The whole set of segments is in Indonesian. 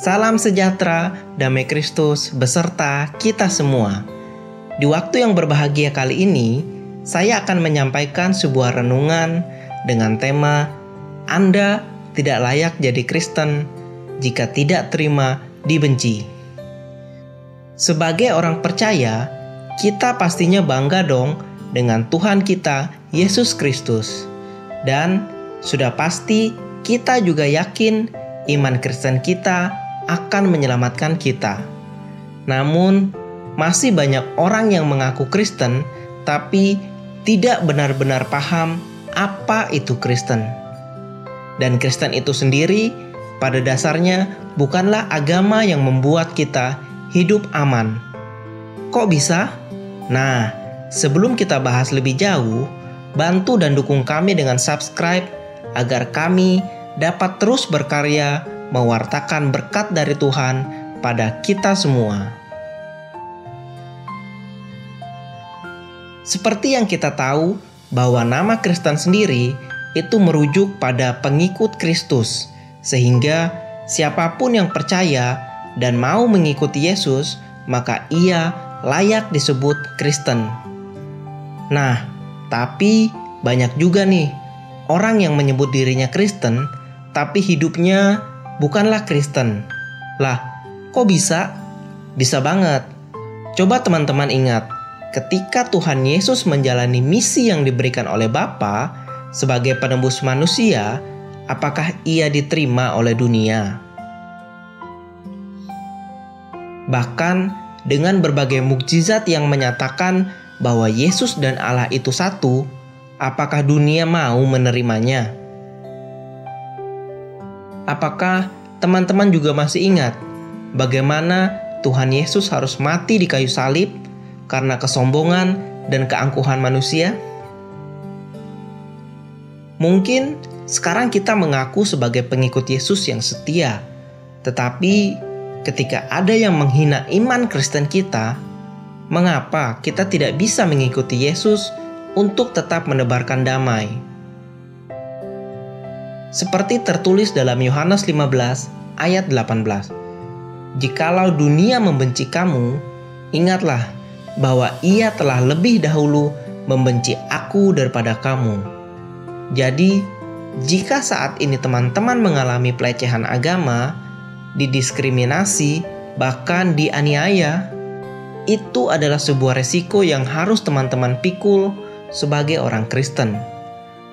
Salam sejahtera, damai Kristus beserta kita semua. Di waktu yang berbahagia kali ini, saya akan menyampaikan sebuah renungan dengan tema Anda tidak layak jadi Kristen jika tidak terima dibenci. Sebagai orang percaya, kita pastinya bangga dong dengan Tuhan kita, Yesus Kristus. Dan sudah pasti kita juga yakin iman Kristen kita akan menyelamatkan kita. Namun, masih banyak orang yang mengaku Kristen, tapi tidak benar-benar paham apa itu Kristen. Dan Kristen itu sendiri, pada dasarnya bukanlah agama yang membuat kita hidup aman. Kok bisa? Nah, sebelum kita bahas lebih jauh, bantu dan dukung kami dengan subscribe agar kami dapat terus berkarya mewartakan berkat dari Tuhan pada kita semua. Seperti yang kita tahu bahwa nama Kristen sendiri itu merujuk pada pengikut Kristus, sehingga siapapun yang percaya dan mau mengikuti Yesus, maka ia layak disebut Kristen. Nah, tapi banyak juga nih orang yang menyebut dirinya Kristen, tapi hidupnya bukanlah Kristen. Lah, kok bisa? Bisa banget. Coba teman-teman ingat, ketika Tuhan Yesus menjalani misi yang diberikan oleh Bapa sebagai penebus manusia, apakah ia diterima oleh dunia? Bahkan dengan berbagai mukjizat yang menyatakan bahwa Yesus dan Allah itu satu, apakah dunia mau menerimanya? Apakah teman-teman juga masih ingat bagaimana Tuhan Yesus harus mati di kayu salib karena kesombongan dan keangkuhan manusia? Mungkin sekarang kita mengaku sebagai pengikut Yesus yang setia, tetapi ketika ada yang menghina iman Kristen kita, mengapa kita tidak bisa mengikuti Yesus untuk tetap menebarkan damai? Seperti tertulis dalam Yohanes 15 ayat 18. Jikalau dunia membenci kamu, ingatlah bahwa ia telah lebih dahulu membenci aku daripada kamu. Jadi, jika saat ini teman-teman mengalami pelecehan agama, didiskriminasi, bahkan dianiaya, itu adalah sebuah resiko yang harus teman-teman pikul sebagai orang Kristen.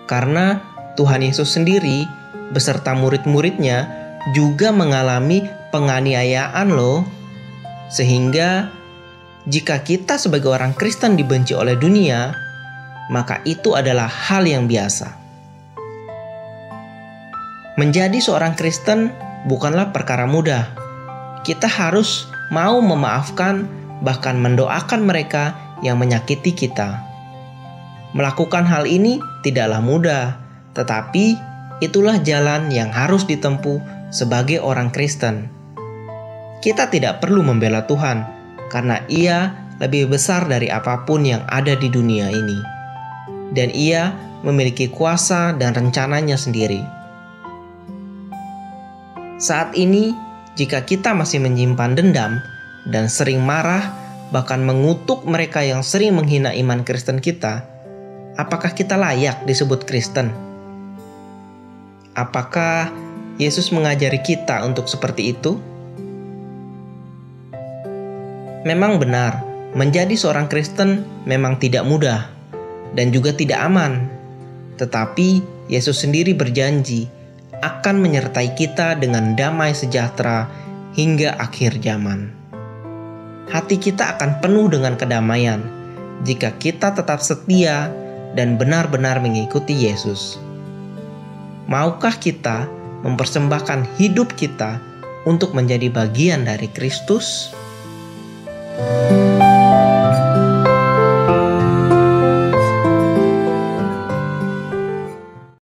Karena Tuhan Yesus sendiri beserta murid-muridnya juga mengalami penganiayaan loh. Sehingga jika kita sebagai orang Kristen dibenci oleh dunia, maka itu adalah hal yang biasa. Menjadi seorang Kristen bukanlah perkara mudah. Kita harus mau memaafkan, bahkan mendoakan mereka yang menyakiti kita. Melakukan hal ini tidaklah mudah, tetapi itulah jalan yang harus ditempuh sebagai orang Kristen. Kita tidak perlu membela Tuhan, karena Ia lebih besar dari apapun yang ada di dunia ini. Dan Ia memiliki kuasa dan rencananya sendiri. Saat ini, jika kita masih menyimpan dendam dan sering marah, bahkan mengutuk mereka yang sering menghina iman Kristen kita, apakah kita layak disebut Kristen? Apakah Yesus mengajari kita untuk seperti itu? Memang benar, menjadi seorang Kristen memang tidak mudah dan juga tidak aman. Tetapi Yesus sendiri berjanji akan menyertai kita dengan damai sejahtera hingga akhir zaman. Hati kita akan penuh dengan kedamaian jika kita tetap setia dan benar-benar mengikuti Yesus. Maukah kita mempersembahkan hidup kita untuk menjadi bagian dari Kristus?